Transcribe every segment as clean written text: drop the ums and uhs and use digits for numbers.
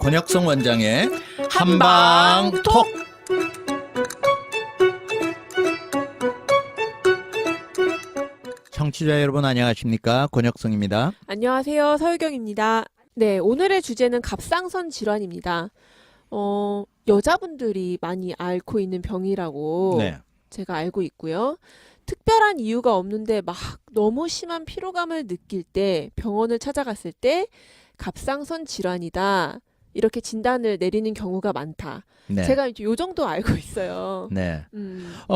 권혁성 원장의 한방톡. 청취자 여러분 안녕하십니까? 권혁성입니다. 안녕하세요. 서유경입니다. 네, 오늘의 주제는 갑상선 질환입니다. 여자분들이 많이 앓고 있는 병이라고 네. 제가 알고 있고요. 특별한 이유가 없는데 막 너무 심한 피로감을 느낄 때 병원을 찾아갔을 때 갑상선 질환이다. 이렇게 진단을 내리는 경우가 많다. 네. 제가 이제 요 정도 알고 있어요. 네.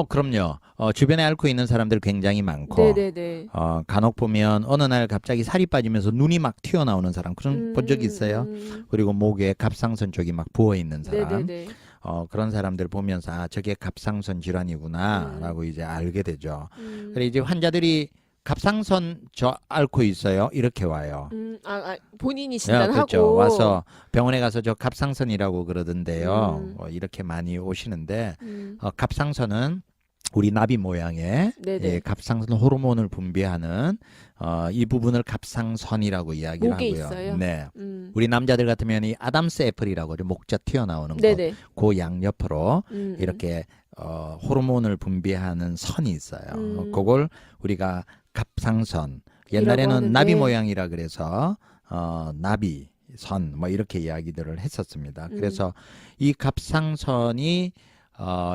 그럼요. 주변에 앓고 있는 사람들 굉장히 많고, 네네네. 간혹 보면 어느 날 갑자기 살이 빠지면서 눈이 막 튀어나오는 사람 그런 본 적 있어요. 그리고 목에 갑상선 쪽이 막 부어 있는 사람. 네네네. 그런 사람들 보면서 저게 갑상선 질환이구나라고 이제 알게 되죠. 그래 이제 환자들이 갑상선 저 앓고 있어요. 이렇게 와요. 본인이 진단하고. 그렇죠. 와서 병원에 가서 저 갑상선이라고 그러던데요. 이렇게 많이 오시는데 갑상선은 우리 나비 모양의 갑상선 호르몬을 분비하는 이 부분을 갑상선이라고 이야기를 목에 하고요. 있어요? 네. 우리 남자들 같으면 이 아담스 애플이라고 하죠. 목자 튀어나오는 거. 그 양옆으로 이렇게 호르몬을 분비하는 선이 있어요. 그걸 우리가 갑상선, 옛날에는 나비 모양이라 그래서 나비선 뭐 이렇게 이야기들을 했었습니다. 그래서 이 갑상선이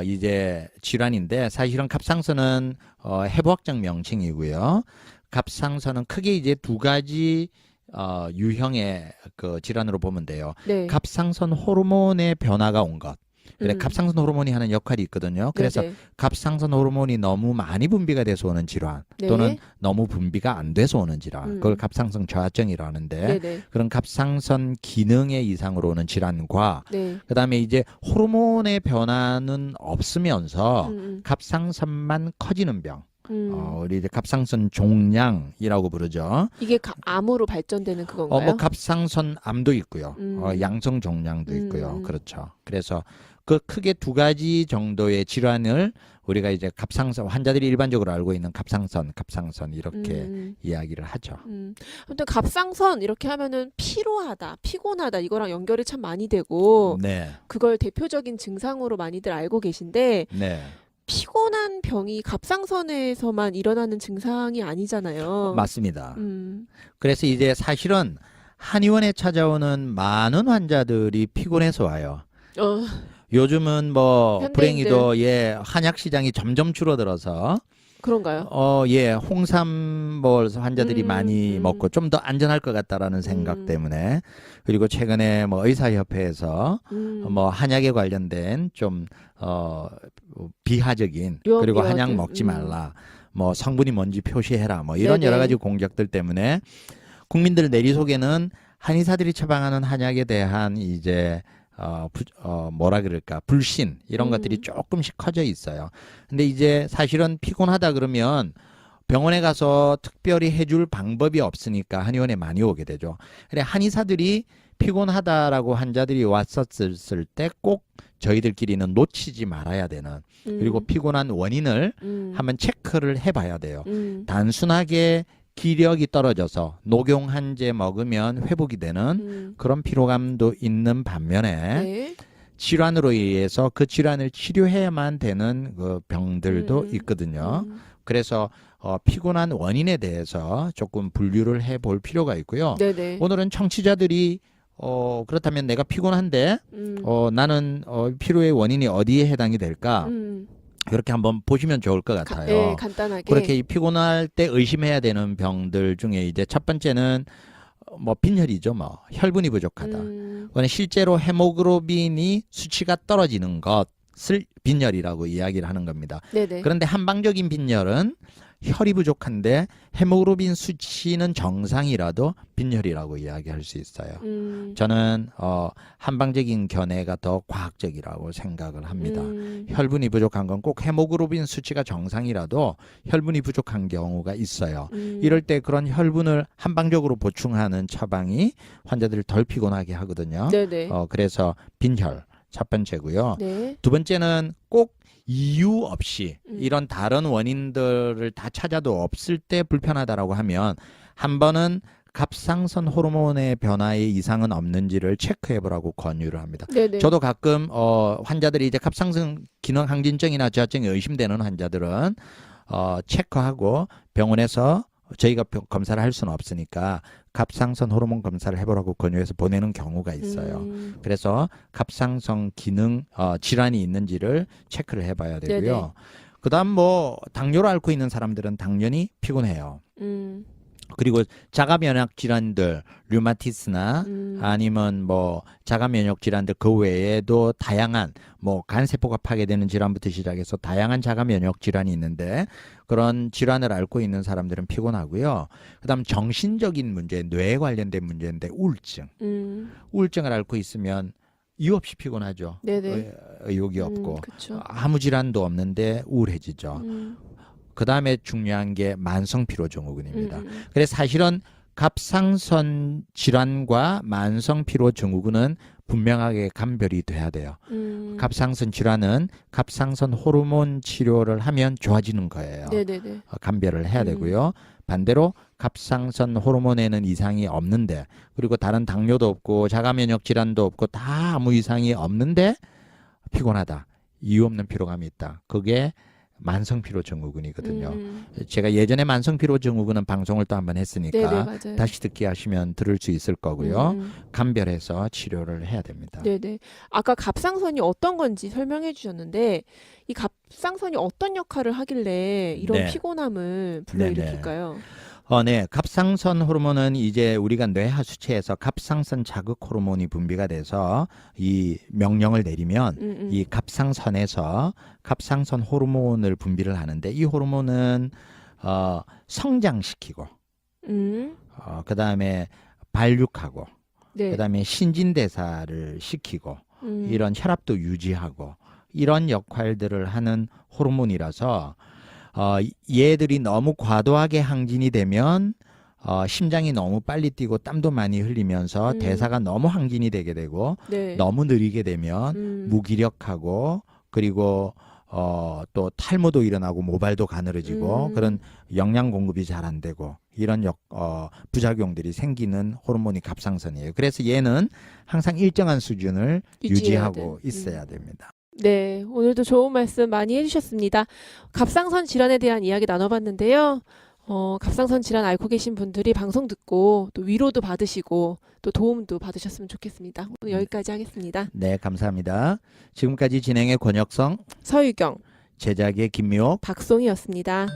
이제 질환인데 사실은 갑상선은 해부학적 명칭이고요. 갑상선은 크게 이제 두 가지 유형의 그 질환으로 보면 돼요. 네. 갑상선 호르몬의 변화가 온 것. 그래 갑상선 호르몬이 하는 역할이 있거든요. 그래서 갑상선 호르몬이 너무 많이 분비가 돼서 오는 질환 또는 너무 분비가 안 돼서 오는 질환 그걸 갑상선 저하증이라고 하는데 그런 갑상선 기능의 이상으로 오는 질환과 그다음에 이제 호르몬의 변화는 없으면서 갑상선만 커지는 병 우리 이제 갑상선 종양이라고 부르죠. 이게 암으로 발전되는 그건가요? 뭐 갑상선 암도 있고요. 양성 종양도 있고요. 그렇죠. 그래서 그 크게 두 가지 정도의 질환을 우리가 이제 갑상선 환자들이 일반적으로 알고 있는 갑상선 이렇게 이야기를 하죠. 아무튼 갑상선 이렇게 하면은 피로하다, 피곤하다 이거랑 연결이 참 많이 되고 그걸 대표적인 증상으로 많이들 알고 계신데 피곤한 병이 갑상선에서만 일어나는 증상이 아니잖아요. 맞습니다. 그래서 이제 사실은 한의원에 찾아오는 많은 환자들이 피곤해서 와요. 요즘은 뭐 현대인들. 불행히도 한약 시장이 점점 줄어들어서 그런가요? 홍삼볼 환자들이 많이 먹고 좀 더 안전할 것 같다라는 생각 때문에 그리고 최근에 뭐 의사협회에서 뭐 한약에 관련된 좀 비하적인 그리고 한약 먹지 말라 뭐 성분이 뭔지 표시해라 뭐 이런 여러 가지 공격들 때문에 국민들 내리속에는 한의사들이 처방하는 한약에 대한 이제 뭐라 그럴까 불신 이런 것들이 조금씩 커져 있어요. 근데 이제 사실은 피곤하다 그러면 병원에 가서 특별히 해줄 방법이 없으니까 한의원에 많이 오게 되죠. 그래 한의사들이 피곤하다라고 환자들이 왔었을 때 꼭 저희들끼리는 놓치지 말아야 되는 그리고 피곤한 원인을 한번 체크를 해봐야 돼요. 단순하게 기력이 떨어져서 녹용한제 먹으면 회복이 되는 그런 피로감도 있는 반면에 질환으로 의해서 그 질환을 치료해야만 되는 그 병들도 있거든요. 그래서 피곤한 원인에 대해서 조금 분류를 해볼 필요가 있고요. 오늘은 청취자들이 그렇다면 내가 피곤한데 나는 피로의 원인이 어디에 해당이 될까? 그렇게 한번 보시면 좋을 것 같아요. 간단하게. 그렇게 피곤할 때 의심해야 되는 병들 중에 이제 첫 번째는 뭐 빈혈이죠. 뭐 혈분이 부족하다. 그건 실제로 헤모글로빈이 수치가 떨어지는 것을 빈혈이라고 이야기를 하는 겁니다. 그런데 한방적인 빈혈은 혈이 부족한데 헤모글로빈 수치는 정상이라도 빈혈이라고 이야기할 수 있어요. 저는 한방적인 견해가 더 과학적이라고 생각을 합니다. 혈분이 부족한 건 꼭 헤모글로빈 수치가 정상이라도 혈분이 부족한 경우가 있어요. 이럴 때 그런 혈분을 한방적으로 보충하는 처방이 환자들을 덜 피곤하게 하거든요. 그래서 빈혈 첫 번째고요. 두 번째는 꼭 이유 없이 이런 다른 원인들을 다 찾아도 없을 때 불편하다라고 하면 한 번은 갑상선 호르몬의 변화에 이상은 없는지를 체크해보라고 권유를 합니다. 네네. 저도 가끔 환자들이 이제 갑상선 기능 항진증이나 저하증이 의심되는 환자들은 체크하고 병원에서 저희가 검사를 할 수는 없으니까 갑상선 호르몬 검사를 해보라고 권유해서 보내는 경우가 있어요. 그래서 갑상선 기능 질환이 있는지를 체크를 해봐야 되고요. 네네. 그다음 뭐 당뇨를 앓고 있는 사람들은 당연히 피곤해요. 그리고 자가 면역 질환들, 류마티스나 아니면 뭐 자가 면역 질환들 그 외에도 다양한 뭐 간세포가 파괴되는 질환부터 시작해서 다양한 자가 면역 질환이 있는데 그런 질환을 앓고 있는 사람들은 피곤하고요. 그다음 정신적인 문제, 뇌에 관련된 문제인데 우울증. 우울증을 앓고 있으면 이유 없이 피곤하죠. 네네. 의욕이 없고 그쵸. 아무 질환도 없는데 우울해지죠. 그 다음에 중요한 게 만성 피로 증후군입니다. 그래서 사실은 갑상선 질환과 만성 피로 증후군은 분명하게 감별이 돼야 돼요. 갑상선 질환은 갑상선 호르몬 치료를 하면 좋아지는 거예요. 네네네. 감별을 해야 되고요. 반대로 갑상선 호르몬에는 이상이 없는데 그리고 다른 당뇨도 없고 자가 면역 질환도 없고 다 아무 이상이 없는데 피곤하다. 이유 없는 피로감이 있다. 그게 만성 피로 증후군이거든요. 제가 예전에 만성 피로 증후군은 방송을 또 한번 했으니까 네네, 다시 듣기 하시면 들을 수 있을 거고요. 감별해서 치료를 해야 됩니다. 네네. 아까 갑상선이 어떤 건지 설명해 주셨는데 이 갑상선이 어떤 역할을 하길래 이런 네. 피곤함을 불러일으킬까요? 네. 갑상선 호르몬은 이제 우리가 뇌하수체에서 갑상선 자극 호르몬이 분비가 돼서 이 명령을 내리면 이 갑상선에서 갑상선 호르몬을 분비를 하는데 이 호르몬은 성장시키고 그다음에 발육하고 네. 그다음에 신진대사를 시키고 이런 혈압도 유지하고 이런 역할들을 하는 호르몬이라서 얘들이 너무 과도하게 항진이 되면 심장이 너무 빨리 뛰고 땀도 많이 흘리면서 대사가 너무 항진이 되게 되고 네. 너무 느리게 되면 무기력하고 그리고 또 탈모도 일어나고 모발도 가늘어지고 그런 영양 공급이 잘 안 되고 이런 부작용들이 생기는 호르몬이 갑상선이에요. 그래서 얘는 항상 일정한 수준을 유지하고 있어야 됩니다. 네, 오늘도 좋은 말씀 많이 해주셨습니다. 갑상선 질환에 대한 이야기 나눠봤는데요. 갑상선 질환 앓고 계신 분들이 방송 듣고 또 위로도 받으시고 또 도움도 받으셨으면 좋겠습니다. 오늘 여기까지 하겠습니다. 네, 감사합니다. 지금까지 진행의 권혁성, 서유경, 제작의 김미옥, 박송이었습니다.